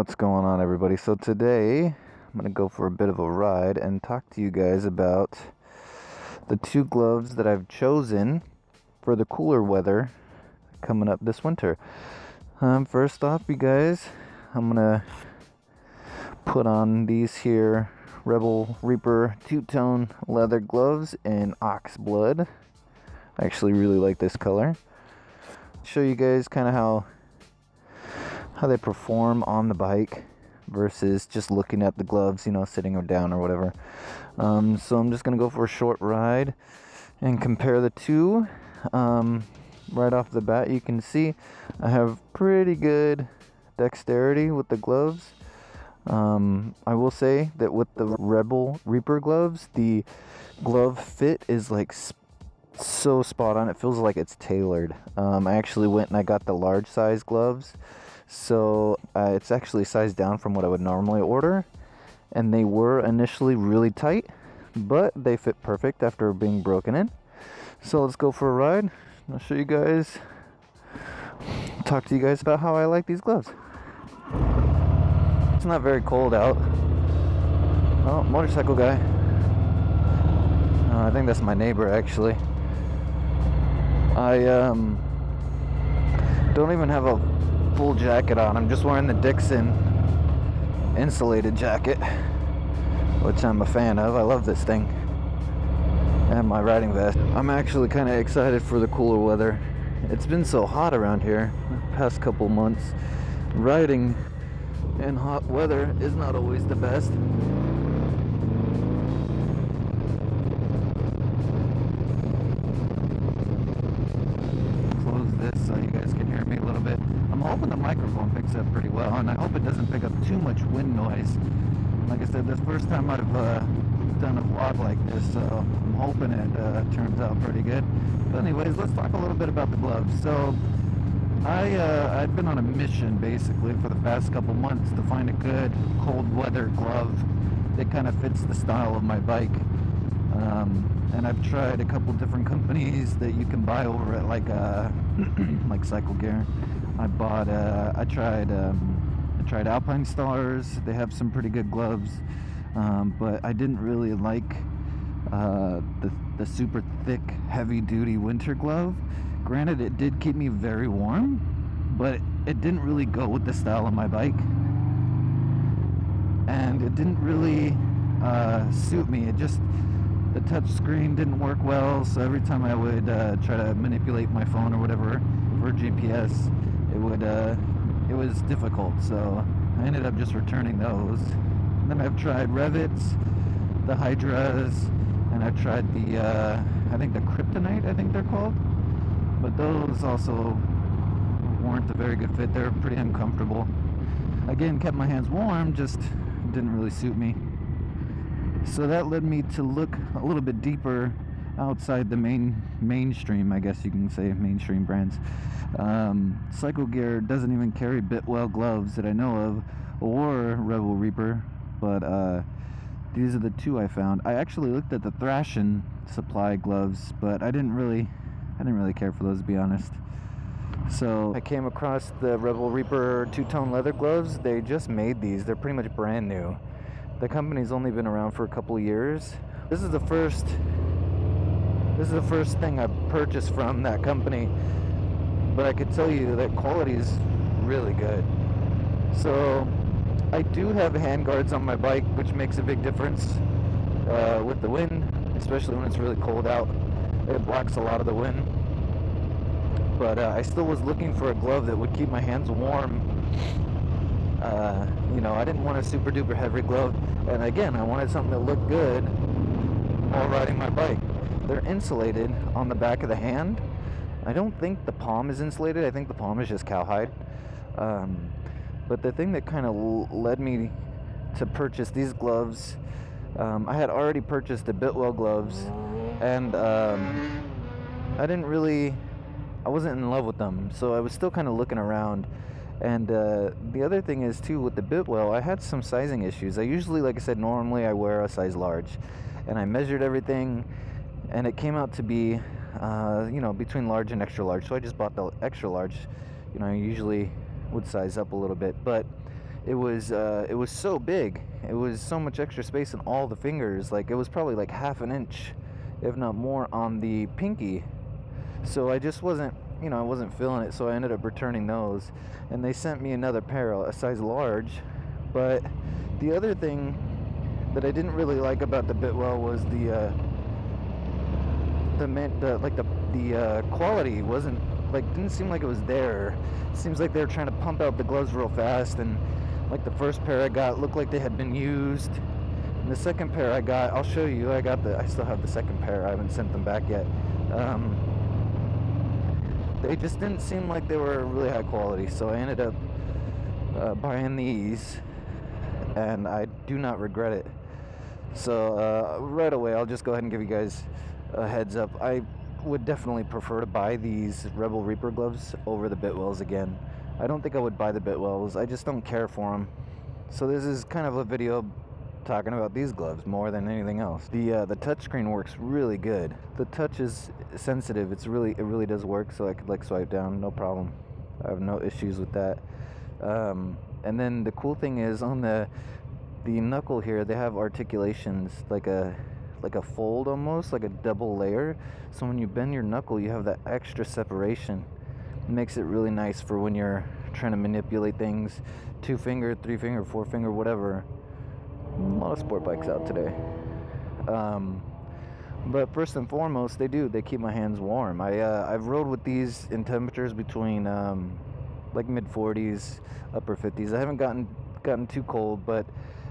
What's going on, everybody? So today I'm gonna go for a bit of a ride and talk to you guys about the two gloves that I've chosen for the cooler weather coming up this winter. First off, you guys, I'm gonna put on these here Rebel Reaper two-tone leather gloves in Oxblood. I actually really like this color. Show you guys kind of how they perform on the bike versus just looking at the gloves, you know, sitting or down or whatever. So I'm just gonna go for a short ride and compare the two. Right off the bat, you can see I have pretty good dexterity with the gloves. I will say that with the Rebel Reaper gloves, the glove fit is like so spot on. It feels like it's tailored. I actually went and I got the large size gloves, so it's actually sized down from what I would normally order, and they were initially really tight, but they fit perfect after being broken in. So let's go for a ride. I'll show you guys, talk to you guys about how I like these gloves. It's not very cold out. Oh, motorcycle guy. I think that's my neighbor, actually. I don't even have a full jacket on. I'm just wearing the Dixon insulated jacket, which I'm a fan of. I love this thing. And my riding vest. I'm actually kind of excited for the cooler weather. It's been so hot around here the past couple months. Riding in hot weather is not always the best. Close this so you guys can hear me a little bit. I'm hoping the microphone picks up pretty well, and I hope it doesn't pick up too much wind noise. Like I said, this is the first time I've done a vlog like this, so I'm hoping it turns out pretty good. But anyways, let's talk a little bit about the gloves. So I've been on a mission basically for the past couple months to find a good cold weather glove that kind of fits the style of my bike. And I've tried a couple different companies that you can buy over at like Cycle Gear. I tried Alpine Stars. They have some pretty good gloves, but I didn't really like the super thick, heavy-duty winter glove. Granted, it did keep me very warm, but it didn't really go with the style of my bike, and it didn't really suit me. The touch screen didn't work well, so every time I would try to manipulate my phone or whatever for GPS, it was difficult, so I ended up just returning those. And then I've tried Revits, the Hydras, and I've tried the I think the Kryptonite, I think they're called, but those also weren't a very good fit. They're pretty uncomfortable. Again, kept my hands warm, just didn't really suit me. So that led me to look a little bit deeper outside the mainstream, I guess you can say, mainstream brands. Cycle Gear doesn't even carry Biltwell gloves that I know of, or Rebel Reaper, but these are the two I found. I actually looked at the Thrashin supply gloves, but I didn't really care for those, to be honest. So I came across the Rebel Reaper two-tone leather gloves. They just made these. They're pretty much brand new. The company's only been around for a couple of years. This is the first thing I've purchased from that company, but I could tell you that quality is really good. So I do have hand guards on my bike, which makes a big difference with the wind, especially when it's really cold out. It blocks a lot of the wind. But I still was looking for a glove that would keep my hands warm. You know, I didn't want a super duper heavy glove, and again, I wanted something that looked good while riding my bike. They're insulated on the back of the hand. I don't think the palm is insulated. I think the palm is just cowhide. But the thing that kind of led me to purchase these gloves, I had already purchased the Biltwell gloves, and I wasn't in love with them, so I was still kind of looking around. And the other thing is too, with the Biltwell, I had some sizing issues. I usually, like I said, normally I wear a size large, and I measured everything, and it came out to be you know, between large and extra large. So I just bought the extra large. You know, I usually would size up a little bit, but it was so big. It was so much extra space in all the fingers. Like, it was probably like half an inch, if not more, on the pinky. So I just wasn't, I wasn't feeling it. So I ended up returning those, and they sent me another pair, a size large. But the other thing that I didn't really like about the Biltwell was the quality wasn't, like, didn't seem like it was there. Seems like they were trying to pump out the gloves real fast, and like the first pair I got looked like they had been used. And the second pair I got, I'll show you. I still have the second pair. I haven't sent them back yet. They just didn't seem like they were really high quality, so I ended up buying these, and I do not regret it. So right away, I'll just go ahead and give you guys a heads up. I would definitely prefer to buy these Rebel Reaper gloves over the Biltwells again. I don't think I would buy the Biltwells. I just don't care for them. So this is kind of a video talking about these gloves more than anything else. The touchscreen works really good. The touch is sensitive. It really does work. So I could like swipe down, no problem. I have no issues with that. And then the cool thing is on the knuckle here, they have articulations like a fold, almost like a double layer. So when you bend your knuckle, you have that extra separation. It makes it really nice for when you're trying to manipulate things, 2 finger, 3 finger, 4 finger, whatever. A lot of sport bikes out today. But first and foremost, they keep my hands warm. I've rode with these in temperatures between like mid 40s, upper 50s. I haven't gotten too cold, but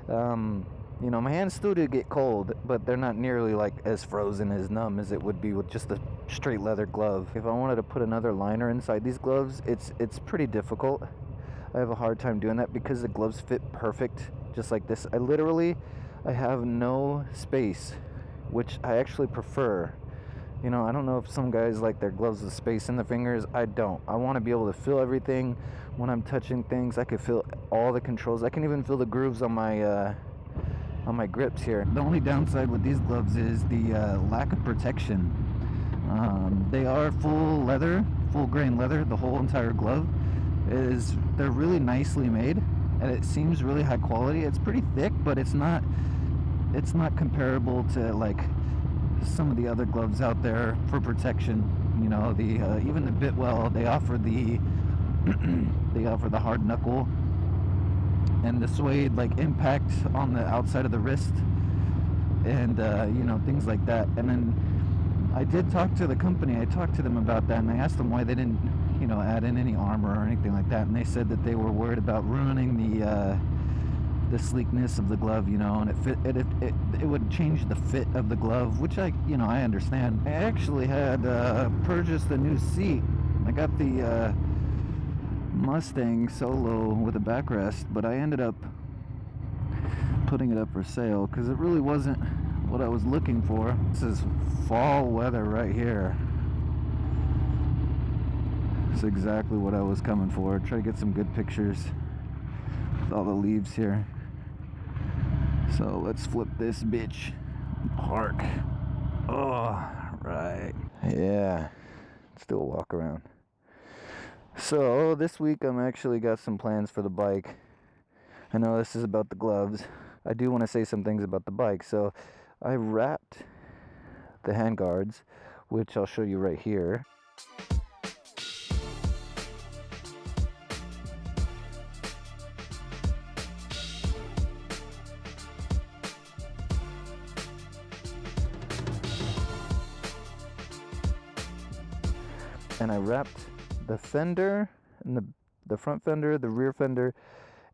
my hands still do get cold, but they're not nearly like as frozen, as numb as it would be with just a straight leather glove. If I wanted to put another liner inside these gloves, it's pretty difficult. I have a hard time doing that because the gloves fit perfect, just like this. I have no space, which I actually prefer. I don't know if some guys like their gloves with space in the fingers. I don't. I want to be able to feel everything when I'm touching things. I can feel all the controls. I can even feel the grooves on my grips here. The only downside with these gloves is the lack of protection. They are full leather, full grain leather. The whole entire glove they're really nicely made, and it seems really high quality. It's pretty thick, but it's not comparable to like some of the other gloves out there for protection. Even the Biltwell, they offer the hard knuckle and the suede like impact on the outside of the wrist, and things like that. And then I did talk to the company. I talked to them about that, and I asked them why they didn't add in any armor or anything like that, and they said that they were worried about ruining the sleekness of the glove, and it would change the fit of the glove, which I understand. I actually had purchased a new seat. I got the Mustang Solo with a backrest, but I ended up putting it up for sale because it really wasn't what I was looking for. This is fall weather right here. It's exactly what I was coming for. Try to get some good pictures with all the leaves here. So let's flip this bitch. Park. Oh, right. Yeah. Let's do a walk around. So this week I'm actually got some plans for the bike. I know this is about the gloves. I do want to say some things about the bike. So I wrapped the handguards, which I'll show you right here. And I wrapped the fender and the front fender, the rear fender,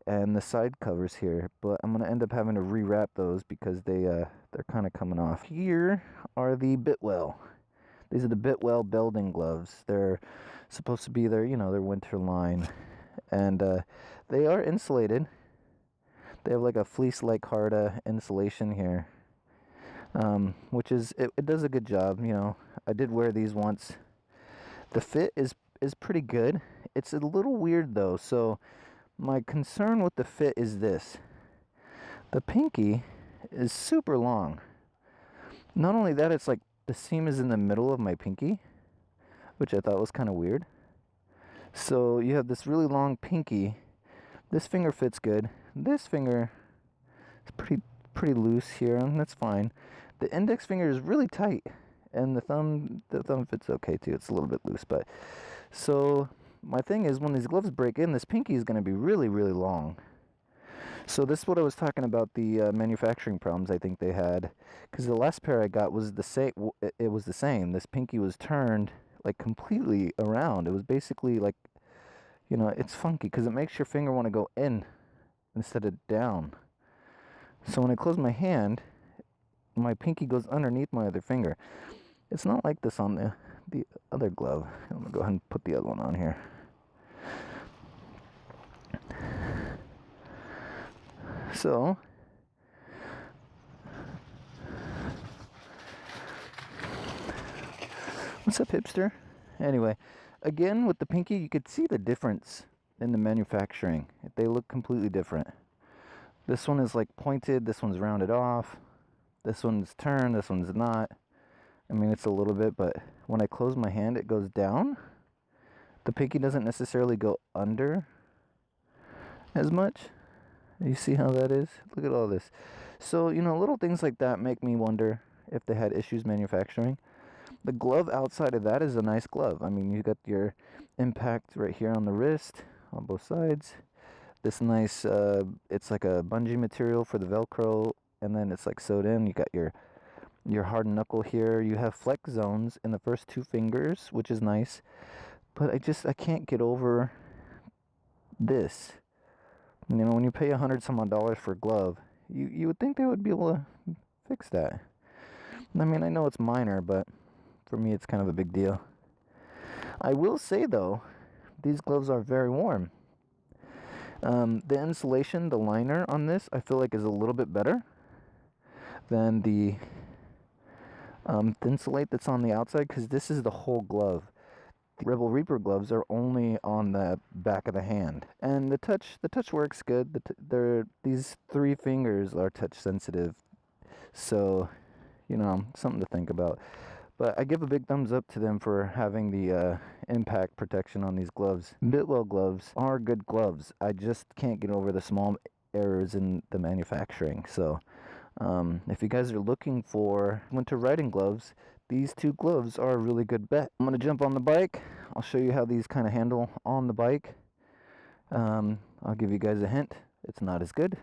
and the side covers here. But I'm gonna end up having to rewrap those because they're kind of coming off. Here are the Biltwell. These are the Biltwell Belden gloves. They're supposed to be their winter line, and they are insulated. They have like a fleece-like hard insulation here, which is it does a good job. I did wear these once. The fit is pretty good. It's a little weird though. So my concern with the fit is this. The pinky is super long. Not only that, it's like the seam is in the middle of my pinky, which I thought was kind of weird. So you have this really long pinky, This finger fits good. This finger is pretty loose here, and that's fine. The index finger is really tight, and the thumb fits okay too. It's a little bit loose, but so my thing is, when these gloves break in, this pinky is going to be really, really long. So this is what I was talking about, the manufacturing problems I think they had, because the last pair I got was the same. It was the same. This pinky was turned like completely around. It was basically like, you know, it's funky because it makes your finger want to go in instead of down. So when I close my hand, my pinky goes underneath my other finger. It's not like this on the other glove. I'm gonna go ahead and put the other one on here. So what's up, hipster? Anyway, again, with the pinky, you could see the difference in the manufacturing. They look completely different. This one is like pointed, this one's rounded off, this one's turned, this one's not. I mean, it's a little bit, but when I close my hand, it goes down. The pinky doesn't necessarily go under as much. You see how that is? Look at all this. So, you know, little things like that make me wonder if they had issues manufacturing. The glove outside of that is a nice glove. I mean, you got your impact right here on the wrist, on both sides. This nice, it's like a bungee material for the Velcro, and then it's like sewed in. You got your hard knuckle here. You have flex zones in the first two fingers, which is nice. But I can't get over this. You know, when you pay $100 some odd for a glove, you would think they would be able to fix that. I mean, I know it's minor, but for me, it's kind of a big deal. I will say, though, these gloves are very warm. The insulation, the liner on this, I feel like is a little bit better than the Thinsulate that's on the outside, because this is the whole glove. The Rebel Reaper gloves are only on the back of the hand, and the touch works good. These three fingers are touch sensitive, so you know, something to think about. But I give a big thumbs up to them for having the impact protection on these gloves. Biltwell gloves are good gloves. I just can't get over the small errors in the manufacturing. So if you guys are looking for winter riding gloves, these two gloves are a really good bet. I'm going to jump on the bike. I'll show you how these kind of handle on the bike. I'll give you guys a hint. It's not as good.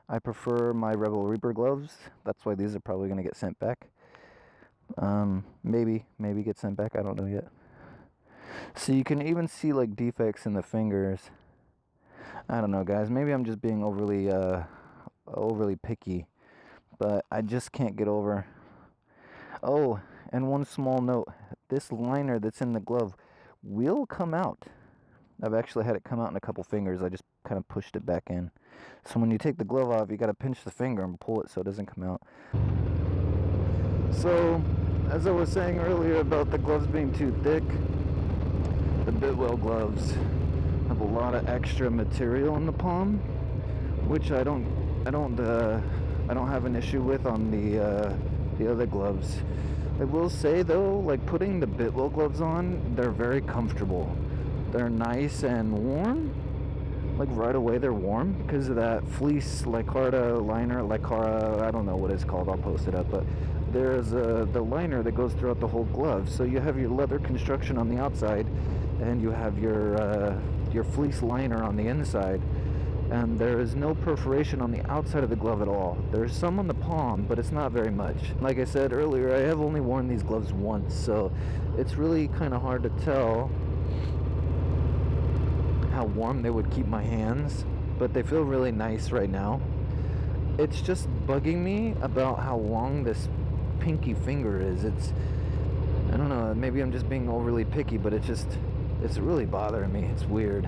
I prefer my Rebel Reaper gloves. That's why these are probably going to get sent back. Maybe get sent back. I don't know yet. So you can even see like defects in the fingers. I don't know, guys. Maybe I'm just being overly picky, but I just can't get over. Oh, and one small note. This liner that's in the glove will come out. I've actually had it come out in a couple fingers. I just kind of pushed it back in. So when you take the glove off, you got to pinch the finger and pull it so it doesn't come out. So, as I was saying earlier about the gloves being too thick, the Biltwell gloves have a lot of extra material in the palm, which I don't have an issue with on the other gloves. I will say though, like putting the Biltwell gloves on, they're very comfortable. They're nice and warm. Like right away they're warm because of that fleece Lycara liner. Lycara, I don't know what it's called, I'll post it up, but there's the liner that goes throughout the whole glove. So you have your leather construction on the outside, and you have your fleece liner on the inside, and there is no perforation on the outside of the glove at all. There's some on the palm, but it's not very much. Like I said earlier, I have only worn these gloves once, so it's really kind of hard to tell how warm they would keep my hands, but they feel really nice right now. It's just bugging me about how long this pinky finger is. I don't know, maybe I'm just being overly picky, but it's really bothering me. It's weird.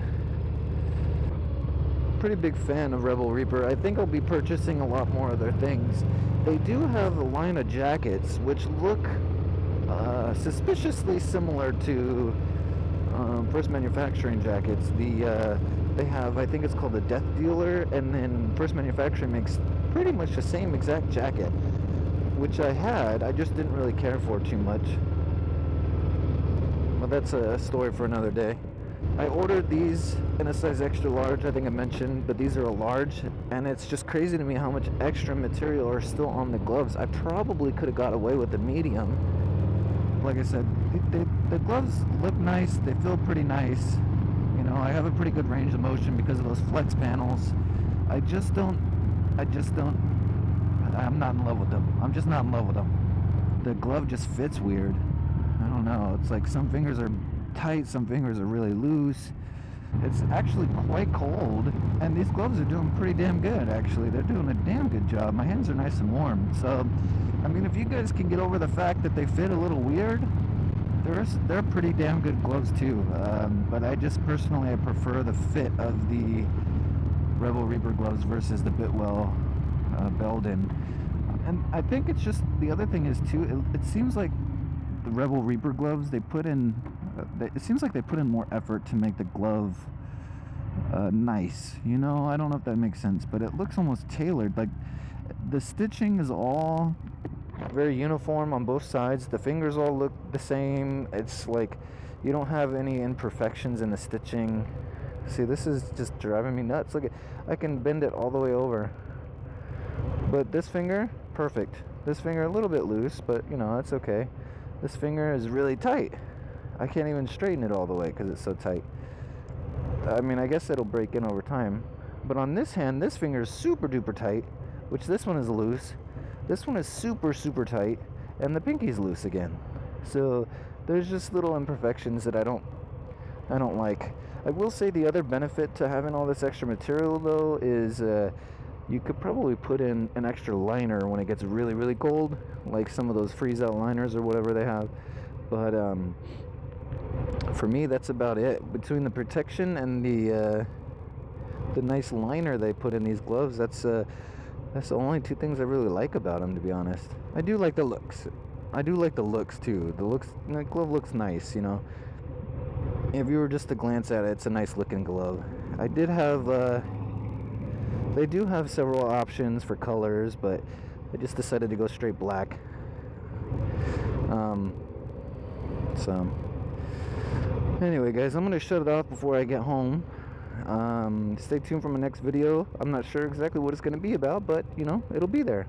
Pretty big fan of Rebel Reaper. I think I'll be purchasing a lot more of their things. They do have a line of jackets which look suspiciously similar to First Manufacturing jackets. They have, I think it's called the Death Dealer, and then First Manufacturing makes pretty much the same exact jacket, which I just didn't really care for too much. Well, that's a story for another day. I ordered these in a size extra large, I think I mentioned, but these are a large, and it's just crazy to me how much extra material are still on the gloves. I probably could have got away with the medium. Like I said, the gloves look nice, they feel pretty nice. You know, I have a pretty good range of motion because of those flex panels. I'm not in love with them. I'm just not in love with them. The glove just fits weird. I don't know. It's like some fingers are tight, some fingers are really loose. It's actually quite cold, and these gloves are doing pretty damn good, actually. They're doing a damn good job. My hands are nice and warm. So, I mean, if you guys can get over the fact that they fit a little weird, they're pretty damn good gloves too. But I just personally, I prefer the fit of the Rebel Reaper gloves versus the Biltwell Belden. And I think it's just, the other thing is too, it seems like the Rebel Reaper gloves, it seems like they put in more effort to make the glove nice. You know, I don't know if that makes sense, but it looks almost tailored. Like, the stitching is all very uniform on both sides. The fingers all look the same. It's like you don't have any imperfections in the stitching. See, this is just driving me nuts. Look, I can bend it all the way over. But this finger, perfect. This finger a little bit loose, but you know, that's okay. This finger is really tight. I can't even straighten it all the way because it's so tight. I mean, I guess it'll break in over time. But on this hand, this finger is super duper tight, which this one is loose. This one is super super tight, and the pinky's loose again. So there's just little imperfections that I don't like. I will say the other benefit to having all this extra material though is you could probably put in an extra liner when it gets really really cold, like some of those freeze out liners or whatever they have. But for me, that's about it. Between the protection and the nice liner they put in these gloves, that's the only two things I really like about them, to be honest. I do like the looks. I do like the looks too. The glove looks nice, you know. If you were just to glance at it, it's a nice looking glove. I did have they do have several options for colors, but I just decided to go straight black. So anyway, guys, I'm gonna shut it off before I get home. Stay tuned for my next video. I'm not sure exactly what it's gonna be about, but you know, it'll be there.